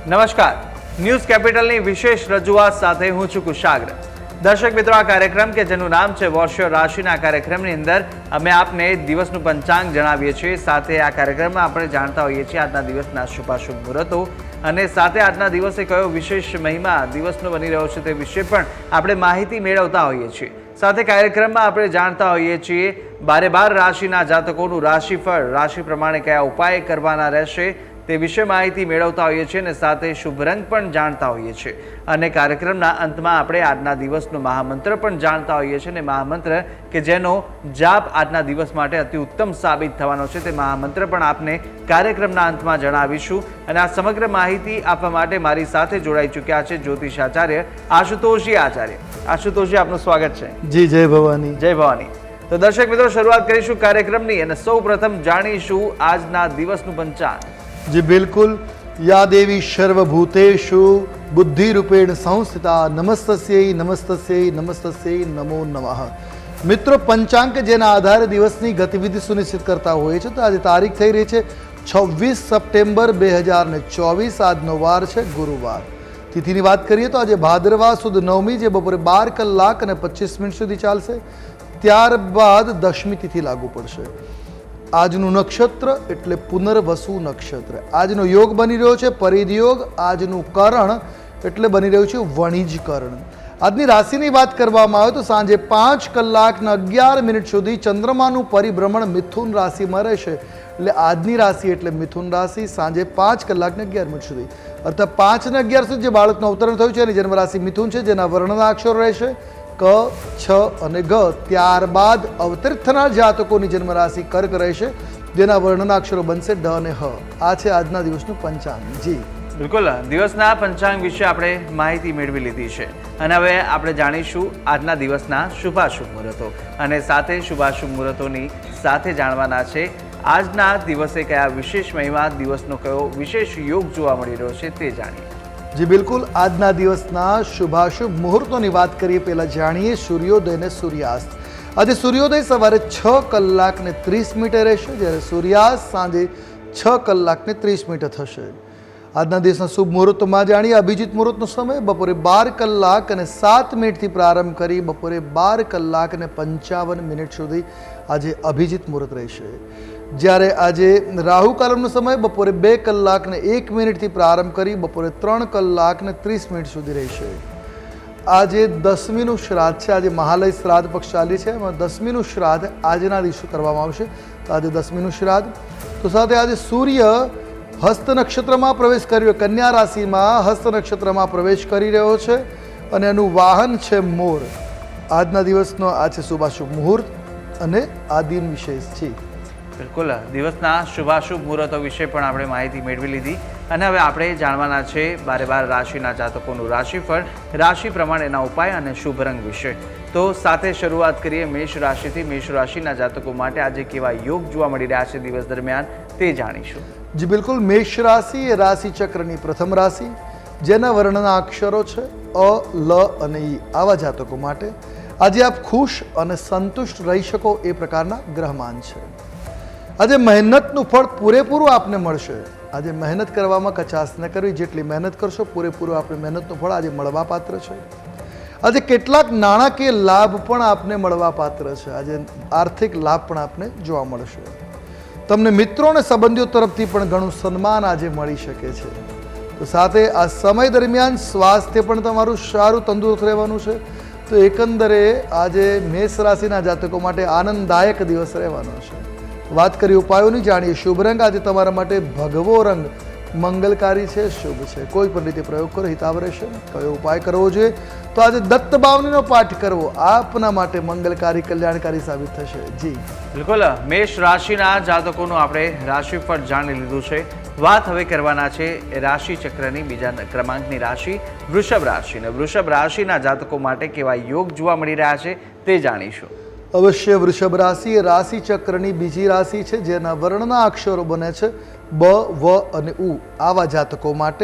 નમસ્કાર, ન્યૂઝ કેપિટલની વિશેષ રજૂઆત સાથે હું છું કુશાગ્ર। દર્શક મિત્રો, આ કાર્યક્રમ કે જેનું નામ છે વોશિયો રાશિના કાર્યક્રમની અંદર અમે આપને દિવસનું પંચાંગ જણાવીએ છીએ। સાથે આ કાર્યક્રમમાં આપણે જાણતા હોઈએ છીએ આજના દિવસના શુભાશુભ મુહૂર્તો અને સાથે આજના દિવસે કયો વિશેષ મહિમા દિવસનો બની રહ્યો છે તે વિશે પણ આપણે માહિતી મેળવતા હોઈએ છીએ। સાથે કાર્યક્રમમાં આપણે જાણતા હોઈએ છીએ 12 રાશિના જાતકોનું રાશિફળ, રાશિ પ્રમાણે કયા ઉપાય કરવાના રહેશે તે વિશે માહિતી મેળવતા હોઈએ છીએ અને સાથે શુભ રંગ પણ જાણતા હોઈએ છીએ અને કાર્યક્રમના અંતમાં આપણે આજના દિવસનો મહામંત્ર પણ જાણતા હોઈએ છીએ અને મહામંત્ર કે જેનો જાપ આજના દિવસ માટે અતિ ઉત્તમ સાબિત થવાનો છે તે મહામંત્ર પણ આપને કાર્યક્રમના અંતમાં જણાવીશું। અને આ સમગ્ર માહિતી આપવા માટે મારી સાથે જોડાઈ ચૂક્યા છે જ્યોતિષાચાર્ય આશુતોષજી આચાર્ય। આશુતોષજી, આપનું સ્વાગત છે। જી, જય ભવાની। જય ભવાની। તો દર્શક મિત્રો, શરૂઆત કરીશું કાર્યક્રમની અને સૌ પ્રથમ જાણીશું આજના દિવસનું પંચાંગ। जी बिल्कुल। या देवी सर्वभूतेषु बुद्धिरूपेण संस्थिता नमस्तस्यै नमस्तस्यै नमस्तस्यै नमो नमः। मित्रों, पंचांग के जेना आधारे दिवसनी गतिविधि सुनिश्चित करता होय छे। तो आज तारीख थई रही है 26 सप्टेम्बर 2024। આજનો વાર છે ગુરુવાર। તિથિની વાત કરીએ તો આજે ભાદરવા સુદ નવમી જે બપોરે 12 કલાક અને 25 મિનિટ સુધી ચાલશે। ત્યારબાદ દશમી તિથિ લાગુ પડશે। આજનું નક્ષત્ર એટલે પુનર્વસુ નક્ષત્ર। આજનો યોગ બની રહ્યો છે પરિધ યોગ। આજનું કરણ એટલે બની રહ્યું છે વણિજ કરણ। આજની રાશિની વાત કરવામાં આવે તો સાંજે 5 કલાક અને 11 મિનિટ સુધી ચંદ્રમાનું પરિભ્રમણ મિથુન રાશિમાં રહેશે। એટલે આજની રાશિ એટલે મિથુન રાશિ। સાંજે 5 કલાક અને 11 મિનિટ સુધી અર્થાત 5 અને 11 સુધી જે બાળકનું અવતરણ થયું છે એની જન્મ રાશિ મિથુન છે, જેના વર્ણના અક્ષરો રહેશે ક, છ અને ગ। ત્યારબાદ અવતરિત થનાર જાતકોની જન્મ રાશિ કર્ક રહેશે, જેના વર્ણના અક્ષરો બનશે ડ અને હ। આ છે આજના દિવસનું પંચાંગ। જી બિલકુલ, દિવસના પંચાંગ વિશે આપણે માહિતી મેળવી લીધી છે અને હવે આપણે જાણીશું આજના દિવસના શુભાશુભ મુહૂર્તો અને સાથે શુભાશુભ મુહૂર્તોની સાથે જાણવાના છે આજના દિવસે કયા વિશેષ મહિમા, દિવસનો કયો વિશેષ યોગ જોવા મળી રહ્યો છે તે જાણીએ। જી બિલકુલ। આજના દિવસના શુભાશુભ મુહૂર્તોની વાત કરીએ પહેલા જાણીએ સૂર્યોદય અને સૂર્યાસ્ત। આજે સૂર્યોદય સવારે 6 કલાક ને 30 મિનિટે રહેશે, જ્યારે સૂર્યાસ્ત સાંજે 6 કલાક ને 30 મિનિટે થશે। આજના દિવસના શુભ મુહૂર્તોમાં જાણીએ અભિજીત મુહૂર્તનો સમય બપોરે 12 કલાક અને 7 મિનિટથી પ્રારંભ કરી બપોરે 12 કલાક અને 55 મિનિટ સુધી આજે અભિજીત મુહૂર્ત રહેશે। જ્યારે આજે રાહુ કાલમનો સમય બપોરે 2 કલાક ને 1 મિનિટથી પ્રારંભ કરી બપોરે 3 કલાક ને 30 મિનિટ સુધી રહેશે। આજે દસમીનું શ્રાદ્ધ છે। આજે મહાલય શ્રાદ્ધ પક્ષ ચાલી છે, એમાં દસમીનું શ્રાદ્ધ આજના દિવસે કરવામાં આવશે। તો આજે દસમીનું શ્રાદ્ધ। તો સાથે આજે સૂર્ય હસ્ત નક્ષત્રમાં પ્રવેશ કર્યો, કન્યા રાશિમાં હસ્ત નક્ષત્રમાં પ્રવેશ કરી રહ્યો છે અને એનું વાહન છે મોર। આજના દિવસનો આ છે શુભાશુભ મુહૂર્ત અને આ દિન વિશેષ છે। બિલકુલ, દિવસના શુભાશુભ મુહૂર્તો વિશે પણ આપણે માહિતી મેળવી લીધી અને હવે આપણે જાણવાના છે 12 રાશિના જાતકોનું રાશિફળ, રાશિ પ્રમાણેના ઉપાય અને શુભ રંગ વિશે। તો સાથે શરૂઆત કરીએ મેષ રાશિથી। મેષ રાશિના જાતકો માટે આજે કેવા યોગ જોવા મળી રહ્યા છે દિવસ દરમિયાન તે જાણીશું। જી બિલકુલ। મેષ રાશિ એ રાશિ ચક્રની પ્રથમ રાશિ, જેના વર્ણના અક્ષરો છે અ, લ અને ઈ। આવા જાતકો માટે આજે આપ ખુશ અને સંતુષ્ટ રહી શકો એ પ્રકારના ગ્રહમાન છે। આજે મહેનતનું ફળ પૂરેપૂરું આપને મળશે। આજે મહેનત કરવામાં કચાશ ન કરવી, જેટલી મહેનત કરશો પૂરેપૂરું આપણે મહેનતનું ફળ આજે મળવા પાત્ર છે। આજે કેટલાક નાણાકીય લાભ પણ આપને મળવા પાત્ર છે। આજે આર્થિક લાભ પણ આપને જોવા મળશે। તમને મિત્રો અને સંબંધીઓ તરફથી પણ ઘણું સન્માન આજે મળી શકે છે। તો સાથે આ સમય દરમિયાન સ્વાસ્થ્ય પણ તમારું સારું તંદુરસ્ત રહેવાનું છે। તો એકંદરે આજે મેષ રાશિના જાતકો માટે આનંદદાયક દિવસ રહેવાનો છે। વાત કરીએ ઉપાયોની, જાણીએ શુભ રંગ। આજે તમારા માટે ભગવો રંગ મંગલકારી છે, શુભ છે। કોઈ પણ રીતે પ્રયોગ કરો હિતાવ રહેશે। કયો ઉપાય કરવો જોઈએ? તો આજે દત્ત બાવનીનો પાઠ કરવો આપના માટે મંગલકારી કલ્યાણકારી સાબિત થશે। જી બિલકુલ, મેષ રાશિના જાતકોનું આપણે રાશિફળ જાણી લીધું છે। વાત હવે કરવાના છે રાશિ ચક્રની બીજા ક્રમાંકની રાશિ વૃષભ રાશિ અને વૃષભ રાશિના જાતકો માટે કેવા યોગ જોવા મળી રહ્યા છે તે જાણીશું। અવશ્ય વૃષભ રાશિ એ રાશિ ચક્રની બીજી રાશિ છે, જેના વર્ણના અક્ષરો બને છે બ, વ અને ઉ। આવા જાતકો માટે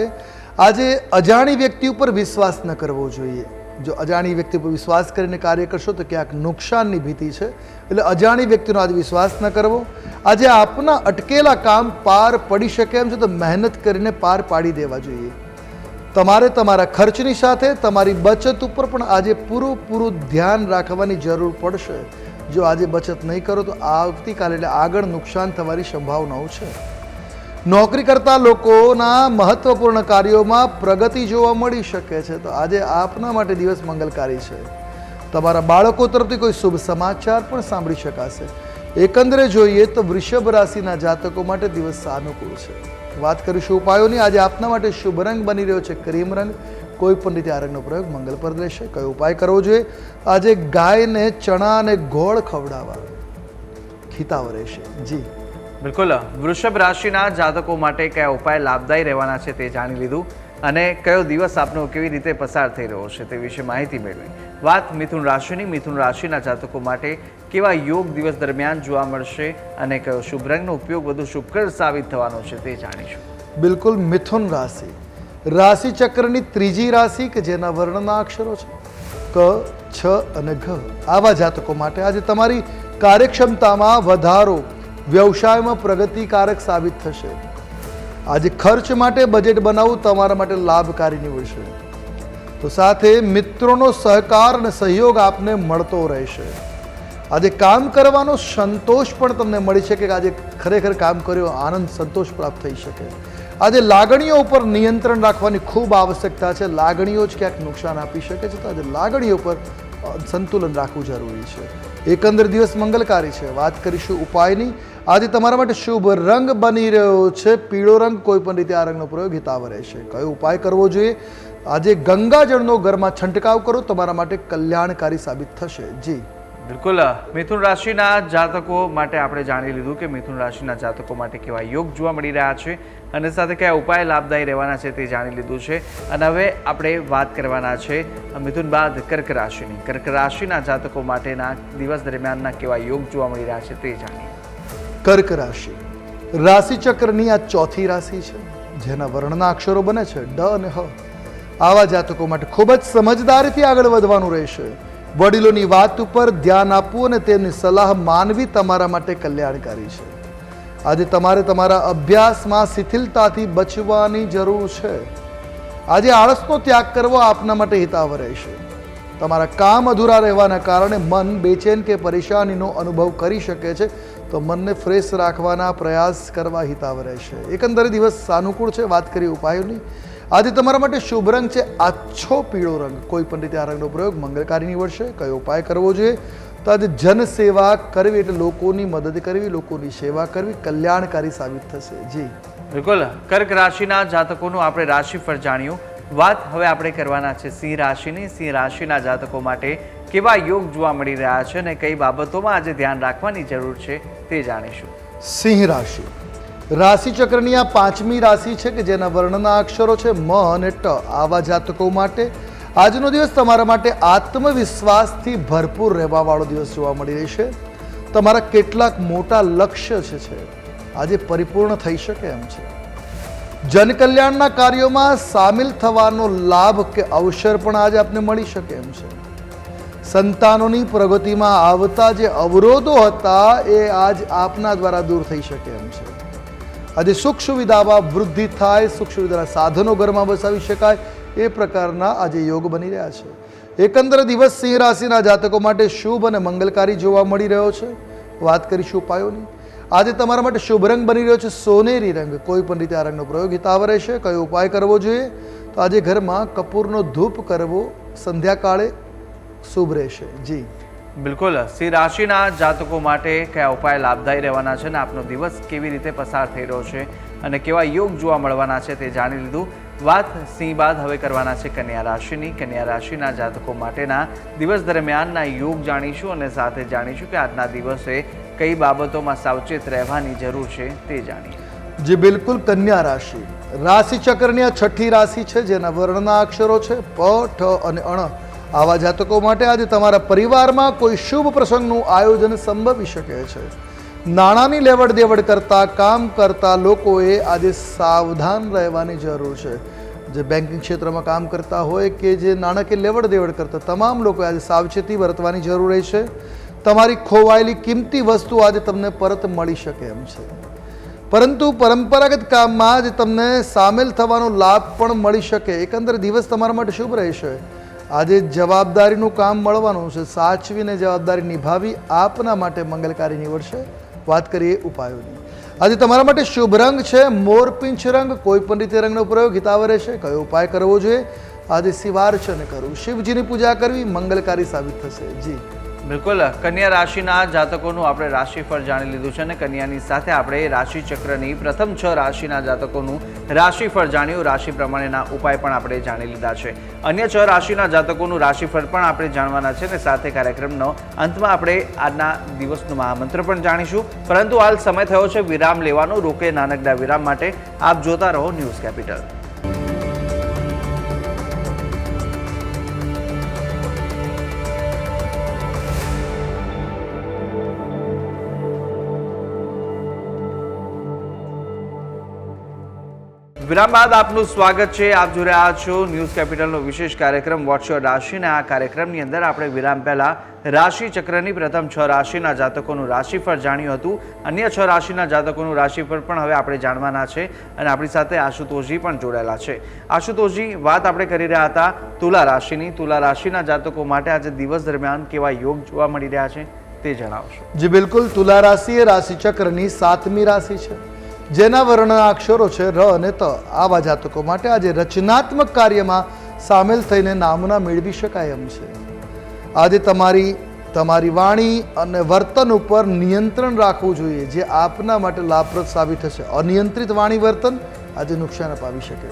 આજે અજાણી વ્યક્તિ ઉપર વિશ્વાસ ન કરવો જોઈએ। જો અજાણી વ્યક્તિ પર વિશ્વાસ કરીને કાર્ય કરશો તો ક્યાંક નુકસાનની ભીતિ છે, એટલે અજાણી વ્યક્તિનો આજે વિશ્વાસ ન કરવો। આજે આપના અટકેલા કામ પાર પડી શકે એમ છે તો મહેનત કરીને પાર પાડી દેવા જોઈએ। તમારે તમારા ખર્ચની સાથે તમારી બચત ઉપર પણ આજે પૂરું ધ્યાન રાખવાની જરૂર પડશે. જો આજે બચત નહીં કરો તો આવતીકાલે એટલે આગળ નુકસાન થવાની સંભાવનાઓ છે. નોકરી કરતા લોકોના મહત્વપૂર્ણ કાર્યોમાં પ્રગતિ જોવા મળી શકે છે. તો આજે આપના માટે દિવસ મંગલકારી છે. તમારા બાળકો તરફથી કોઈ શુભ સમાચાર પણ સાંભળી શકાશે. એકંદરે જોઈએ તો વૃષભ રાશિના જાતકો માટે દિવસ સાનુકૂળ છે. વાત કરીશું ઉપાયોની. આજે આપના માટે શુભ રંગ બની રહ્યો છે ક્રીમ રંગ. કોઈ પણ રીતે આ રંગનો પ્રયોગ મંગલપ્રદ રહેશે. કયો ઉપાય કરવો જોઈએ? આજે ગાયને ચણા અને ગોળ ખવડાવવા ખિતાવ રહેશે. જી બિલકુલ, વૃષભ રાશિના જાતકો માટે કયા ઉપાય લાભદાયી રહેવાના છે તે જાણી લીધું અને કયો દિવસ આપનો કેવી રીતે પસાર થઈ રહ્યો છે તે વિશે માહિતી મેળવી. વાત મિથુન રાશિની. મિથુન રાશિના જાતકો માટે કેવા યોગ દિવસ દરમિયાન જોવા મળશે અને કયો શુભ રંગનો ઉપયોગ વધુ શુભકર સાબિત થવાનો છે તે જાણીશું. બિલકુલ, મિથુન રાશિ રાશિ ચક્રની ત્રીજી રાશિ કે જેના વર્ણના અક્ષરો છે ક, છ અને ઘ. આવા જાતકો માટે આજે તમારી કાર્યક્ષમતામાં વધારો, વ્યવસાયમાં પ્રગતિકારક સાબિત થશે. આજે ખર્ચ માટે બજેટ બનાવવું તમારા માટે લાભકારી નીવડશે. તો સાથે મિત્રોનો સહકાર અને સહયોગ આપને મળતો રહેશે. આજે કામ કરવાનો સંતોષ પણ તમને મળી શકે કે આજે ખરેખર કામ કર્યો આનંદ સંતોષ પ્રાપ્ત થઈ શકે. આજે લાગણીઓ ઉપર નિયંત્રણ રાખવાની ખૂબ આવશ્યકતા છે. લાગણીઓ જ ક્યાંક નુકસાન આપી શકે છે. તો આજે લાગણીઓ પર સંતુલન રાખવું જરૂરી છે. એકંદર દિવસ મંગલકારી છે. વાત કરીશું ઉપાયની. આજે તમારા માટે શુભ રંગ બની રહ્યો છે પીળો રંગ. કોઈ પણ રીતે આ રંગનો પ્રયોગ હિતાવ રહેશે. કયો ઉપાય કરવો જોઈએ? આજે ગંગાજળનો ઘરમાં છંટકાવ કરો. તમારા માટે કલ્યાણકારી સાબિત થશે. જી બિલકુલ, મિથુન રાશિના જાતકો માટે આપણે જાણી લીધું કે મિથુન રાશિના જાતકો માટે કેવા યોગ જોવા મળી રહ્યા છે અને સાથે કયા ઉપાય લાભદાયી રહેવાના છે તે જાણી લીધું છે. અને હવે આપણે વાત કરવાના છે મિથુન બાદ કર્ક રાશિની. કર્ક રાશિના જાતકો માટેના દિવસ દરમિયાનના કેવા યોગ જોવા મળી રહ્યા છે તે જાણીએ. કર્ક રાશિ રાશિ ચક્રની આ ચોથી રાશિ છે જેના વર્ણના અક્ષરો બને છે ડ અને હ. આવા જાતકો માટે ખૂબ જ સમજદારીથી આગળ વધવાનું રહેશે. વડીલોની વાત ઉપર ધ્યાન આપવું અને તેમની સલાહ માનવી તમારા માટે કલ્યાણકારી છે. આજે તમારે તમારા અભ્યાસમાં શિથિલતાથી બચવાની જરૂર છે. આજે આળસનો ત્યાગ કરવો આપના માટે હિતાવ રહેશે. તમારા કામ અધૂરા રહેવાના કારણે મન બેચેન કે પરેશાનીનો અનુભવ કરી શકે છે. તો મનને ફ્રેશ રાખવાના પ્રયાસ કરવા હિતાવ રહેશે. એકંદરે દિવસ સાનુકૂળ છે. વાત કરીએ ઉપાયોની. આજે તમારા માટે શુભ રંગ છે આછો પીળો રંગ. કોઈ પણ રીતે આ રંગનો પ્રયોગ મંગળકારી નીવડશે. કયો ઉપાય કરવો જોઈએ? તો આજે જનસેવા કરવી એટલે લોકોની મદદ કરવી, લોકોની સેવા કરવી કલ્યાણકારી સાબિત થશે. જી બિલકુલ, કર્ક રાશિના જાતકોનું આપણે રાશિફળ જાણ્યું. વાત હવે આપણે કરવાના છે સિંહ રાશિની. સિંહ રાશિના જાતકો માટે કેવા યોગ જોવા મળી રહ્યા છે અને કઈ બાબતોમાં આજે ધ્યાન રાખવાની જરૂર છે તે જાણીશું. સિંહ રાશિ રાશિ ચક્રની આ પાંચમી રાશિ છે કે જેના વર્ણના અક્ષરો છે મ અને ટ. આવા જાતકો માટે આજનો દિવસ તમારા માટે આત્મવિશ્વાસથી ભરપૂર રહેવાવાળો દિવસ જોવા મળી રહેશે. તમારા કેટલાક મોટા લક્ષ્ય છે આજે પરિપૂર્ણ થઈ શકે એમ છે. જનકલ્યાણના કાર્યોમાં સામેલ થવાનો લાભ કે અવસર પણ આજે આપને મળી શકે એમ છે. સંતાનોની પ્રગતિમાં આવતા જે અવરોધો હતા એ આજ આપના દ્વારા દૂર થઈ શકે એમ છે. આજે સુખ સુવિધામાં વૃદ્ધિ થાય, સુખ સુવિધાના સાધનો ઘરમાં વસાવી શકાય એ પ્રકારના આજે યોગ બની રહ્યા છે. એકંદર દિવસ સિંહ રાશિના જાતકો માટે શુભ અને મંગલકારી જોવા મળી રહ્યો છે. વાત કરીશું ઉપાયોની. આજે તમારા માટે શુભ રંગ બની રહ્યો છે સોનેરી રંગ. કોઈ પણ રીતે આ રંગનો પ્રયોગ હિતાવ રહેશે. કયો ઉપાય કરવો જોઈએ? તો આજે ઘરમાં કપૂરનો ધૂપ કરવો સંધ્યાકાળે શુભ રહેશે. જી બિલકુલ, સિંહ રાશિના જાતકો માટે કયા ઉપાય લાભદાયી રહેવાના છે અને આપનો દિવસ કેવી રીતે પસાર થઈ રહ્યો છે અને કેવા યોગ જોવા મળવાના છે તે જાણી લીધું. વાત સિંહ બાદ હવે કરવાના છે કન્યા રાશિની. કન્યા રાશિના જાતકો માટેના દિવસ દરમિયાનના યોગ જાણીશું અને સાથે જાણીશું કે આજના દિવસે કઈ બાબતોમાં સાવચેત રહેવાની જરૂર છે તે જાણીએ. જી બિલકુલ, કન્યા રાશિ રાશિ ચક્રની આ છઠ્ઠી રાશિ છે જેના વર્ણના અક્ષરો છે પ, ઠ અને અણ. આવા જાતકો માટે આજે તમારા પરિવારમાં કોઈ શુભ પ્રસંગનું આયોજન સંભવી શકે છે. નાણાંની લેવડ દેવડ કરતા કામ કરતા લોકોએ આજે સાવધાન રહેવાની જરૂર છે. જે બેન્કિંગ ક્ષેત્રમાં કામ કરતા હોય કે જે નાણાકીય લેવડ દેવડ કરતા તમામ લોકોએ આજે સાવચેતી વર્તવાની જરૂર છે. તમારી ખોવાયેલી કિંમતી વસ્તુ આજે તમને પરત મળી શકે એમ છે. પરંતુ પરંપરાગત કામમાં જ તમને સામેલ થવાનો લાભ પણ મળી શકે. એકંદર દિવસ તમારા માટે શુભ રહેશે. આજે જવાબદારીનું કામ મળવાનું છે, સાચવીને જવાબદારી નિભાવી આપના માટે મંગલકારી નીવડશે. વાત કરીએ ઉપાયોની. આજે તમારા માટે શુભ રંગ છે મોરપીંછ રંગ. કોઈ પણ રીતે રંગનો પ્રયોગ હિતાવ રહેશે. કયો ઉપાય કરવો જોઈએ? આજે શિવાર્ચન કરવું, શિવજીની પૂજા કરવી મંગલકારી સાબિત થશે. જી બિલકુલ, કન્યા રાશિના જાતકોનું આપણે રાશિફળ જાણી લીધું છે અને કન્યાની સાથે આપણે રાશિચક્રની પ્રથમ 6 રાશિના જાતકોનું રાશિફળ જાણ્યું. રાશિ પ્રમાણેના ઉપાય પણ આપણે જાણી લીધા છે. અન્ય 6 રાશિના જાતકોનું રાશિફળ પણ આપણે જાણવાના છે અને સાથે કાર્યક્રમનો અંતમાં આપણે આજના દિવસનું મહામંત્ર પણ જાણીશું. પરંતુ હાલ સમય થયો છે વિરામ લેવાનો. રોકે નાનકડા વિરામ માટે આપ જોતા રહો ન્યૂઝ કેપિટલ. વિરામ બાદ આપનું સ્વાગત છે. આપ જોઈ રહ્યા છો ન્યૂઝ કેપિટલનો વિશેષ કાર્યક્રમ વોટ્સ યોર રાશિ. આ કાર્યક્રમની અંદર આપણે વિરામ પહેલા રાશિ ચક્રની પ્રથમ 6 રાશિના જાતકોનું રાશિફળ જાણ્યું હતું. અન્ય 6 રાશિના જાતકોનું રાશિફળ પણ હવે આપણે જાણવાના છે અને આપણી સાથે આશુતોષજી પણ જોડાયેલા છે. આશુતોષજી, વાત આપણે કરી રહ્યા હતા તુલા રાશિની. તુલા રાશિના જાતકો માટે આજે દિવસ દરમિયાન કેવા યોગ જોવા મળી રહ્યા છે તે જણાવશો. જી બિલકુલ, તુલા રાશિ એ રાશિચક્રની 7મી રાશિ છે, જેના વર્ણના અક્ષરો છે ર અને ત. આવા જાતકો માટે આજે રચનાત્મક કાર્યમાં સામેલ થઈને નામના મેળવી શકાય એમ છે. આજે તમારી વાણી અને વર્તન ઉપર નિયંત્રણ રાખવું જોઈએ, જે આપના માટે લાભપ્રદ સાબિત થશે. અનિયંત્રિત વાણી વર્તન આજે નુકસાન અપાવી શકે.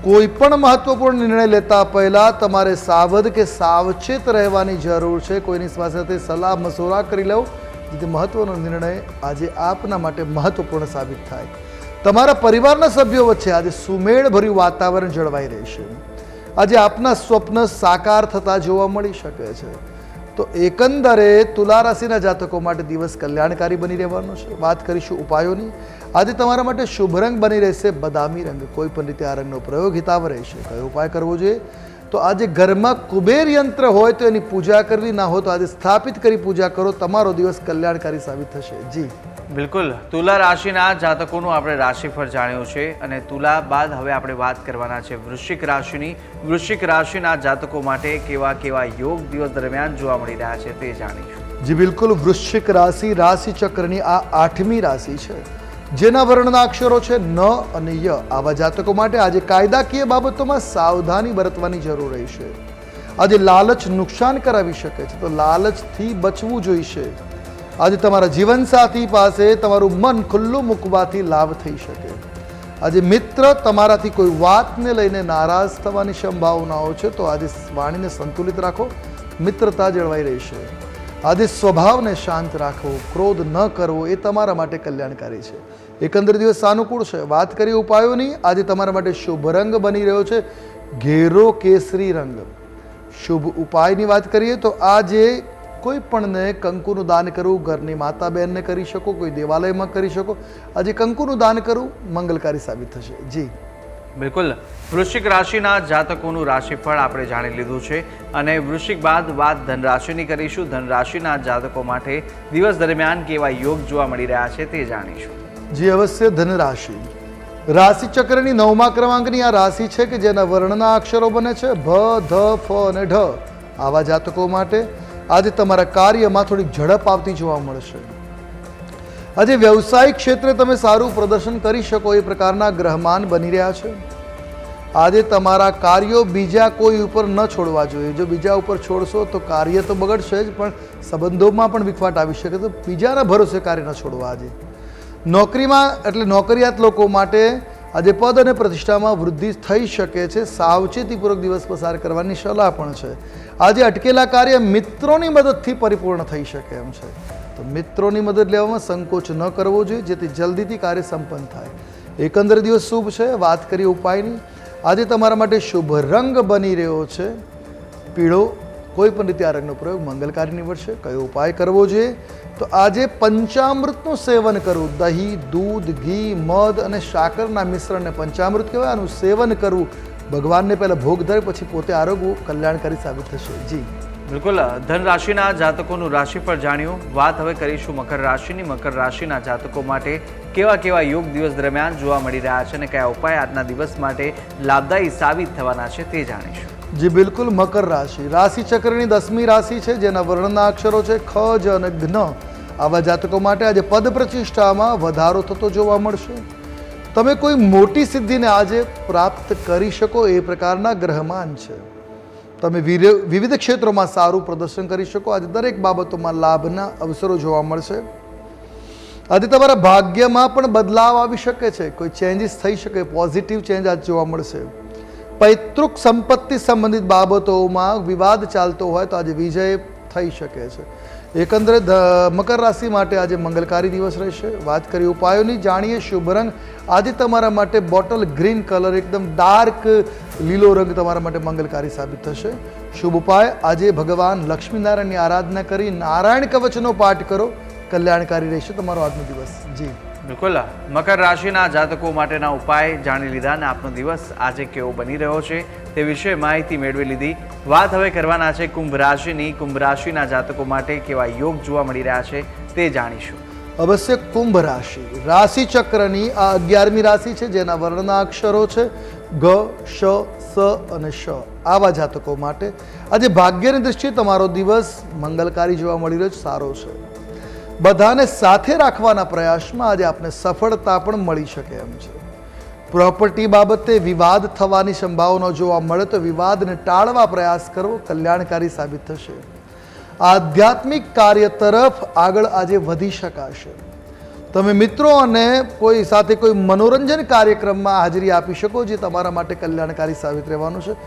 કોઈ પણ મહત્વપૂર્ણ નિર્ણય લેતા પહેલા તમારે સાવધ કે સાવચેત રહેવાની જરૂર છે. કોઈની સાથે સલાહ મશવરા કરી લેવો, જેથી મહત્વનો નિર્ણય આજે આપના માટે મહત્વપૂર્ણ સાબિત થાય. તમારા પરિવારના સભ્યો વચ્ચે આજે સુમેળભર્યું વાતાવરણ જળવાઈ રહેશે. આજે આપના સ્વપ્ન સાકાર થતા જોવા મળી શકે છે. તો એકંદરે તુલા રાશિના જાતકો માટે દિવસ કલ્યાણકારી બની રહેવાનો છે. વાત કરીશું ઉપાયોની. આજે તમારા માટે શુભ રંગ બની રહેશે બદામી રંગ. કોઈ પણ રીતે આ રંગનો પ્રયોગ હિતાવ રહેશે. કયો ઉપાય કરવો જોઈએ? તો આજે ઘરમાં કુબેર યંત્ર હોય તો એની પૂજા કરવી, ના હોય તો આજે સ્થાપિત કરી પૂજા કરો. તમારો દિવસ કલ્યાણકારી સાબિત થશે. જી બિલકુલ, તુલા રાશિના જાતકોનું આપણે રાશિફળ જાણ્યું છે અને તુલા બાદ હવે આપણે વાત કરવાના છે વૃશ્ચિક રાશિની. વૃશ્ચિક રાશિના જાતકો માટે કેવા કેવા યોગ દિવસ દરમિયાન જોવા મળી રહ્યા છે તે જાણીશું. જી બિલકુલ, વૃશ્ચિક રાશિ રાશિચક્રની આ 8મી રાશિ છે, જેના વર્ણના અક્ષરો છે ન અને ય. આવા જાતકો માટે આજે કાયદાકીય બાબતોમાં સાવધાની બરતવાની જરૂર રહેશે. આજે લાલચ નુકસાન કરાવી શકે છે, તો લાલચથી બચવું જોઈશે. આજે તમારા જીવનસાથી પાસે તમારું મન ખુલ્લું મૂકવાથી લાભ થઈ શકે. આજે મિત્ર તમારાથી કોઈ વાતને લઈને નારાજ થવાની સંભાવનાઓ છે, તો આજે વાણીને સંતુલિત રાખો, મિત્રતા જળવાઈ રહેશે. આજે સ્વભાવને શાંત રાખવો, ક્રોધ ન કરવો એ તમારા માટે કલ્યાણકારી છે. એકંદર દિવસ સાનુકૂળ છે. વાત કરીએ ઉપાયોની. આજે તમારા માટે શુભ રંગ બની રહ્યો છે ઘેરો કેસરી રંગ. શુભ ઉપાયની વાત કરીએ તો આજે કોઈ પણને કંકુનું દાન કરવું, ઘરની માતા બહેનને કરી શકો, કોઈ દેવાલયમાં કરી શકો. આજે કંકુનું દાન કરવું મંગલકારી સાબિત થશે. જી બિલકુલ, વૃશ્ચિક રાશિના જાતકોનું રાશિફળ આપણે જાણી લીધું છે અને વૃશ્ચિક બાદ વાત ધન રાશિની કરીશું. ધન રાશિના જાતકો માટે દિવસ દરમિયાન કેવા યોગ જોવા મળી રહ્યા છે તે જાણીશું. જી અવશ્ય, ધન રાશિ રાશિચક્રની 9મા ક્રમાંકની આ રાશિ છે કે જેના વર્ણના અક્ષરો બને છે ભ, ધ, ફ અને ઢ. આવા જાતકો માટે આજે તમારા કાર્યમાં થોડીક ઝડપ આવતી જોવા મળશે. આજે વ્યવસાયિક ક્ષેત્રે તમે સારું પ્રદર્શન કરી શકો એ પ્રકારના ગ્રહમાન બની રહ્યા છે. આજે તમારા કાર્યો બીજા કોઈ ઉપર ન છોડવા જોઈએ. જો બીજા ઉપર છોડશો તો કાર્ય તો બગડશે જ, પણ સંબંધોમાં પણ વિખવાટ આવી શકે. તો બીજાના ભરોસે કાર્ય ન છોડવા. આજે નોકરીમાં એટલે નોકરિયાત લોકો માટે આજે પદ અને પ્રતિષ્ઠામાં વૃદ્ધિ થઈ શકે છે. સાવચેતીપૂર્વક દિવસ પસાર કરવાની સલાહ પણ છે. આજે અટકેલા કાર્ય મિત્રોની મદદથી પરિપૂર્ણ થઈ શકે એમ છે, તો મિત્રોની મદદ લેવામાં સંકોચ ન કરવો જોઈએ, જેથી જલ્દીથી કાર્ય સંપન્ન થાય. એકંદર દિવસ શુભ છે. વાત કરીએ ઉપાયની. આજે તમારા માટે શુભ રંગ બની રહ્યો છે પીળો. કોઈ પણ રીતે આ રંગનો પ્રયોગ મંગલકારી નીવડશે. કયો ઉપાય કરવો જોઈએ? તો આજે પંચામૃતનું સેવન કરવું. દહીં, દૂધ, ઘી, મધ અને સાકરના મિશ્રણને પંચામૃત કહેવાય. આનું સેવન કરવું, ભગવાનને પહેલાં ભોગ ધરે પછી પોતે આરોગવું કલ્યાણકારી સાબિત થશે. જી બિલકુલ ધન રાશિના જાતકોનું રાશિફળ જાણ્યું. વાત હવે કરીશું મકર રાશિની. મકર રાશિના જાતકો માટે કેવા કેવા યોગ દિવસ દરમિયાન જોવા મળી રહ્યા છે અને કયા ઉપાય આજના દિવસ માટે લાભદાયી સાબિત થવાના છે તે જાણીશું. જી બિલકુલ, મકર રાશિ રાશિ ચક્રની 10મી રાશિ છે, જેના વર્ણના અક્ષરો છે ખ, જ અને જ્ઞ. આવા જાતકો માટે આજે પદ પ્રતિષ્ઠામાં વધારો થતો જોવા મળશે. તમે કોઈ મોટી સિદ્ધિને આજે પ્રાપ્ત કરી શકો એ પ્રકારના ગ્રહમાન છે. તમે વિવિધ ક્ષેત્રોમાં સારું પ્રદર્શન કરી શકો. આજે દરેક બાબતોમાં લાભના અવસરો જોવા મળશે. આજે તમારા ભાગ્યમાં પણ બદલાવ આવી શકે છે, કોઈ ચેન્જીસ થઈ શકે, પોઝિટિવ ચેન્જ આજે જોવા મળશે. પૈતૃક સંપત્તિ સંબંધિત બાબતોમાં વિવાદ ચાલતો હોય તો આજે વિજય થઈ શકે છે. એકંદરે મકર રાશિ માટે આજે મંગલકારી દિવસ રહેશે. વાત કરીએ ઉપાયોની, જાણીએ શુભ રંગ. આજે તમારા માટે બોટલ ગ્રીન કલર, એકદમ ડાર્ક લીલો રંગ તમારા માટે મંગલકારી સાબિત થશે. શુભ ઉપાય, આજે ભગવાન લક્ષ્મીનારાયણની આરાધના કરી નારાયણ કવચનો પાઠ કરો, કલ્યાણકારી રહેશે તમારો આજનો દિવસ. જી બિલકુલ, મકર રાશિના જાતકો માટેના ઉપાય જાણી લીધા અને આપનો દિવસ આજે કેવો બની રહ્યો છે તે વિશે માહિતી મેળવી લીધી. વાત હવે કરવાના છે કુંભ રાશિની. કુંભ રાશિના જાતકો માટે કેવા યોગ જોવા મળી રહ્યા છે તે જાણીશું. અવશ્ય કુંભ રાશિ રાશિ ચક્રની આ 11મી રાશિ છે, જેના વર્ણના અક્ષરો છે ગ, શ, સ અને શ. આવા જાતકો માટે આજે ભાગ્યની દૃષ્ટિએ તમારો દિવસ મંગલકારી જોવા મળી રહ્યો છે, સારો છે. બધાને સાથે રાખવાના પ્રયાસમાં આજે આપને સફળતા પણ મળી શકે એમ છે. પ્રોપર્ટી બાબતે વિવાદ થવાની સંભાવના જોવા મળે તો વિવાદને ટાળવા પ્રયાસ કરવો કલ્યાણકારી સાબિત થશે. આધ્યાત્મિક કાર્ય તરફ આગળ આજે વધી શકાશે. તમે મિત્રો અને કોઈ સાથે કોઈ મનોરંજન કાર્યક્રમમાં હાજરી આપી શકો, જે તમારા માટે કલ્યાણકારી સાબિત રહેવાનું છે.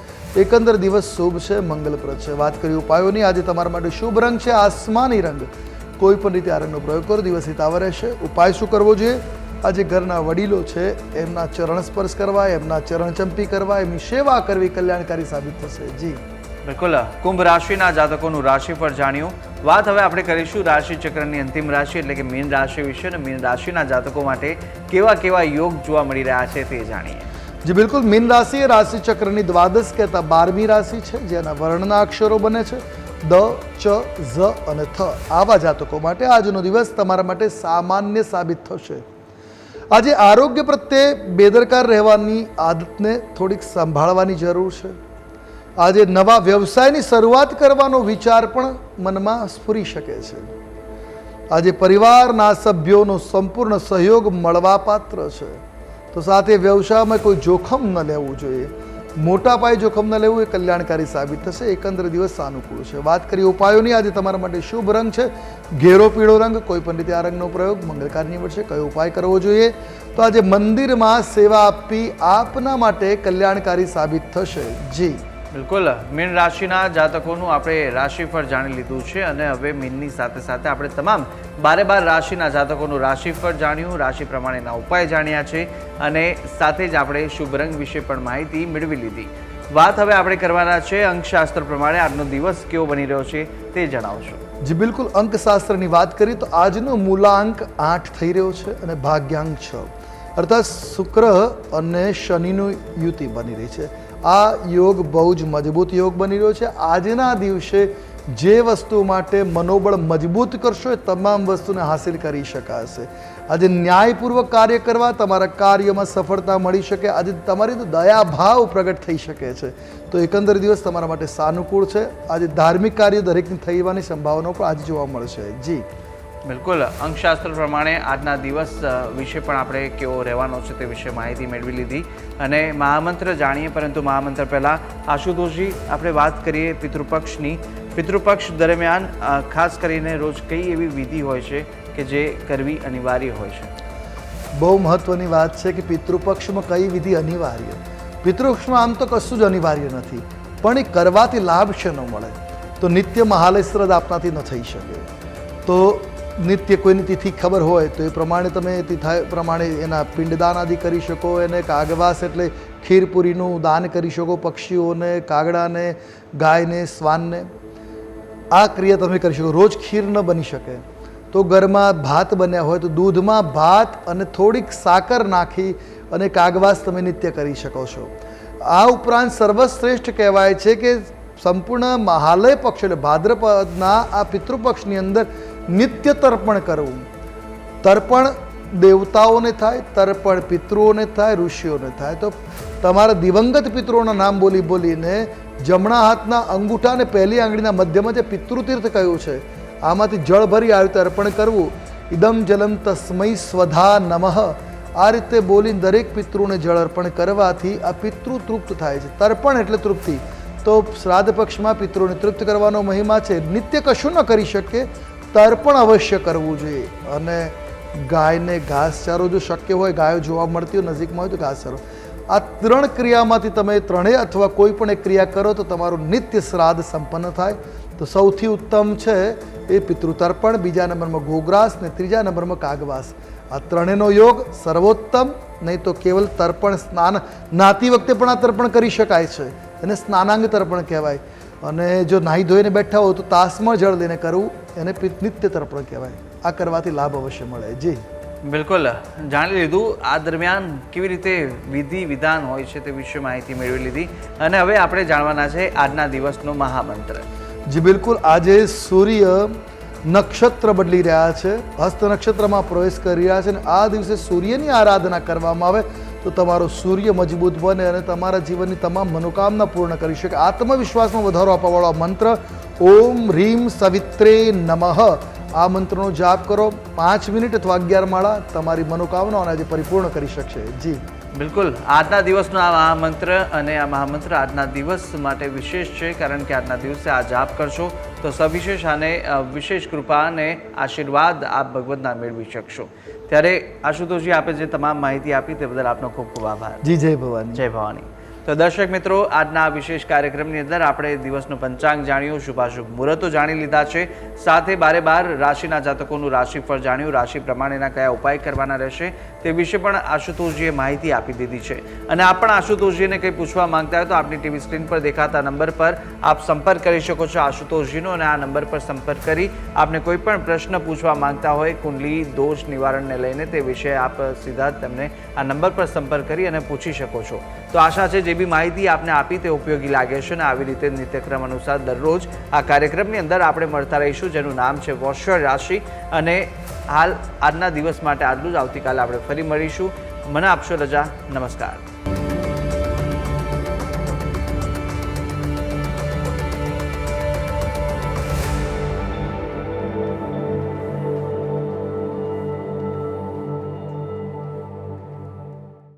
એકંદર દિવસ શુભ છે, મંગલપ્રદ છે. વાત કરીએ ઉપાયોની, આજે તમારા માટે શુભ રંગ છે આસમાની રંગ. કોઈ પણ રીતે આ રંગનો પ્રયોગ કરો, દિવસ હિતાવ રહેશે. ઉપાય શું કરવો જોઈએ? આજે ઘરના વડીલો છે એમના ચરણ સ્પર્શ કરવા, એમના ચરણ ચંપી કરવા, એમની સેવા કરવી કલ્યાણકારી સાબિત થશે. જી બિલકુલ, કુંભ રાશિના જાતકોનું રાશિફળ જાણ્યું. વાત હવે આપણે કરીશું રાશિ ચક્રની અંતિમ રાશિ એટલે કે મીન રાશિ વિશે. અને મીન રાશિના જાતકો માટે કેવા કેવા યોગ જોવા મળી રહ્યા છે તે જાણીએ. જી બિલકુલ, મીન રાશિ એ રાશિ ચક્રની દ્વાદશ કહેતા 12મી રાશિ છે, જેના વર્ણના અક્ષરો બને છે દ, ચ, ઝ અને થ. આવા જાતકો માટે આજનો દિવસ તમારા માટે સામાન્ય સાબિત થશે. આજે આરોગ્ય પ્રત્યે બેદરકાર રહેવાની આદતને થોડીક સંભાળવાની જરૂર છે. આજે નવા વ્યવસાયની શરૂઆત કરવાનો વિચાર પણ મનમાં સ્ફુરી શકે છે. આજે પરિવારના સભ્યોનો સંપૂર્ણ સહયોગ મળવાપાત્ર છે. તો સાથે વ્યવસાયમાં કોઈ જોખમ ન લેવું જોઈએ. મોટા પાયે જોખમ ન લેવું એ કલ્યાણકારી સાબિત થશે. એકંદર દિવસ સાનુકૂળ છે. વાત કરીએ ઉપાયોની, આજે તમારા માટે શુભ રંગ છે ઘેરો પીળો રંગ. કોઈ પણ રીતે આ રંગનો પ્રયોગ મંગળકારી નીવડશે. કયો ઉપાય કરવો જોઈએ? તો આજે મંદિરમાં સેવા આપવી આપના માટે કલ્યાણકારી સાબિત થશે. જી બિલકુલ, મીન રાશિના જાતકોનું આપણે રાશિફળ જાણી લીધું છે અને હવે મીનની સાથે સાથે આપણે તમામ 12 રાશિના જાતકોનું રાશિફળ જાણ્યું, રાશિ પ્રમાણેના ઉપાય જાણ્યા છે અને સાથે જ આપણે શુભ રંગ વિશે પણ માહિતી મેળવી લીધી. વાત હવે આપણે કરવાના છે અંકશાસ્ત્ર પ્રમાણે આજનો દિવસ કેવો બની રહ્યો છે તે જણાવશો. જી બિલકુલ, અંકશાસ્ત્રની વાત કરીએ તો આજનો મૂલાંક 8 થઈ રહ્યો છે અને ભાગ્યાંક 6, અર્થાત શુક્ર અને શનિનું યુતિ બની રહી છે. આ યોગ બહુ જ મજબૂત યોગ બની રહ્યો છે. આજના દિવસે જે વસ્તુ માટે મનોબળ મજબૂત કરશો એ તમામ વસ્તુને હાંસિલ કરી શકાશે. આજે ન્યાયપૂર્વક કાર્ય કરવા, તમારા કાર્યમાં સફળતા મળી શકે. આજે તમારી તો દયાભાવ પ્રગટ થઈ શકે છે. તો એકંદર દિવસ તમારા માટે સાનુકૂળ છે. આજે ધાર્મિક કાર્ય દરેકની થવાની સંભાવનાઓ પણ આજે જોવા મળશે. જી બિલકુલ, અંકશાસ્ત્ર પ્રમાણે આજના દિવસ વિશે પણ આપણે કેવો રહેવાનો છે તે વિશે માહિતી મેળવી લીધી અને મહામંત્ર જાણીએ. પરંતુ મહામંત્ર પહેલાં આશુતોષજી, આપણે વાત કરીએ પિતૃપક્ષની. પિતૃપક્ષ દરમિયાન ખાસ કરીને રોજ કઈ એવી વિધિ હોય છે કે જે કરવી અનિવાર્ય હોય છે? બહુ મહત્વની વાત છે કે પિતૃપક્ષમાં કઈ વિધિ અનિવાર્ય. પિતૃપક્ષમાં આમ તો કશું જ અનિવાર્ય નથી, પણ એ કરવાથી લાભ શેનો મળે? તો નિત્ય મહાલય શ્રાદ્ધ આપનાથી ન થઈ શકે. તો નિત્ય કોઈની તિથિ ખબર હોય તો એ પ્રમાણે તમે તિથિ પ્રમાણે એના પિંડદાન આદિ કરી શકો. એને કાગવાસ એટલે ખીરપુરીનું દાન કરી શકો પક્ષીઓને, કાગડાને, ગાયને, શ્વાનને. આ ક્રિયા તમે કરી શકો. રોજ ખીર ન બની શકે તો ઘરમાં ભાત બન્યા હોય તો દૂધમાં ભાત અને થોડીક સાકર નાખી અને કાગવાસ તમે નિત્ય કરી શકો છો. આ ઉપરાંત સર્વશ્રેષ્ઠ કહેવાય છે કે સંપૂર્ણ મહાલય પક્ષ એટલે ભાદ્રપદના આ પિતૃપક્ષની અંદર નિત્ય તર્પણ કરવું. તર્પણ દેવતાઓને થાય, તર્પણ પિતૃઓને થાય, ઋષિઓને થાય. તો તમારા દિવંગત પિતૃઓના નામ બોલી બોલીને જમણા હાથના અંગૂઠા અને પહેલી આંગળીના મધ્યમાં જે પિતૃતીર્થ કહ્યું છે આમાંથી જળ ભરી આ રીતે અર્પણ કરવું. ઇદમ જલમ તસ્મૈ સ્વધા નમઃ આ રીતે બોલીને દરેક પિતૃને જળ અર્પણ કરવાથી આ પિતૃ તૃપ્ત થાય છે. તર્પણ એટલે તૃપ્તિ. તો શ્રાદ્ધ પક્ષમાં પિતૃને તૃપ્ત કરવાનો મહિમા છે. નિત્ય કશું ન કરી શકે, તર્પણ અવશ્ય કરવું જોઈએ. અને ગાયને ઘાસચારો જો શક્ય હોય, ગાયો જોવા મળતી હોય નજીકમાં હોય તો ઘાસચારો. આ 3 ક્રિયામાંથી તમે ત્રણેય અથવા કોઈ પણ એક ક્રિયા કરો તો તમારું નિત્ય શ્રાદ્ધ સંપન્ન થાય. તો સૌથી ઉત્તમ છે એ પિતૃતર્પણ, બીજા નંબરમાં ગોગ્રાસ ને ત્રીજા નંબરમાં કાગવાસ. આ ત્રણેયનો યોગ સર્વોત્તમ. નહીં તો કેવલ તર્પણ સ્નાન નાતી વખતે પણ આ તર્પણ કરી શકાય છે, એને સ્નાનાંગ તર્પણ કહેવાય. અને જો નાહી ધોઈને બેઠા હોય તો તાસમાં જળ લઈને કરવું, એને નિત્ય તર્પણ કહેવાય. આ કરવાથી લાભ અવશ્ય મળે. જી બિલકુલ, જાણી લીધું આ દરમિયાન કેવી રીતે વિધિ વિધાન હોય છે તે વિશે માહિતી મેળવી લીધી. અને હવે આપણે જાણવાના છે આજના દિવસનો મહામંત્ર. જી બિલકુલ, આજે સૂર્ય નક્ષત્ર બદલી રહ્યા છે, હસ્ત નક્ષત્રમાં પ્રવેશ કરી રહ્યા છે. અને આ દિવસે સૂર્યની આરાધના કરવામાં આવે તો તમારો સૂર્ય મજબૂત બને અને તમારા જીવનની તમામ મનોકામના પૂર્ણ કરી શકે. આત્મવિશ્વાસમાં વધારો આપવાવાળો આ મંત્ર ઓમ હ્રીમ સવિત્રે નમઃ. આ મંત્રનો જાપ કરો 5 મિનિટ અથવા 11 માળા, તમારી મનોકામનાઓને આજે પરિપૂર્ણ કરી શકશે. જી બિલકુલ, આજના દિવસનો આ મહામંત્ર અને આ મહામંત્ર આજના દિવસ માટે વિશેષ છે, કારણ કે આજના દિવસે આ જાપ કરશો તો સવિશેષ અને વિશેષ કૃપા અને આશીર્વાદ આપ ભગવતના મેળવી શકશો. ત્યારે આશુતોષજી, આપે જે તમામ માહિતી આપી તે બદલ આપનો ખૂબ ખૂબ આભાર. જી જય ભવાની. જય ભવાની. તો દર્શક મિત્રો, આજના આ વિશેષ કાર્યક્રમની અંદર આપણે દિવસનું પંચાંગ જાણ્યું, શુભાશુભ મુહૂર્તો જાણી લીધા છે, સાથે 12 રાશિના જાતકોનું રાશિફળ જાણ્યું, રાશિ પ્રમાણેના કયા ઉપાય કરવાના રહેશે તે વિશે પણ આશુતોષજીએ માહિતી આપી દીધી છે. અને આપ પણ આશુતોષજીને કંઈ પૂછવા માંગતા હોય તો આપની ટીવી સ્ક્રીન પર દેખાતા નંબર પર આપ સંપર્ક કરી શકો છો આશુતોષજીનો. અને આ નંબર પર સંપર્ક કરી આપને કોઈ પણ પ્રશ્ન પૂછવા માંગતા હોય કુંડલી દોષ નિવારણને લઈને તે વિશે આપ સીધા જ તેમને આ નંબર પર સંપર્ક કરી અને પૂછી શકો છો. તો આશા છે જે બી માહિતી આપને આપી તે ઉપયોગી લાગે છે. અને આવી રીતે નિત્યક્રમ અનુસાર દરરોજ આ કાર્યક્રમની અંદર આપણે મળતા રહીશું, જેનું નામ છે વૃશ્ચિક રાશિ. અને હાલ આજના દિવસ માટે આટલું જ. આવતીકાલે આપણે ફરી મળીશું. મને આપશો રજા. નમસ્કાર.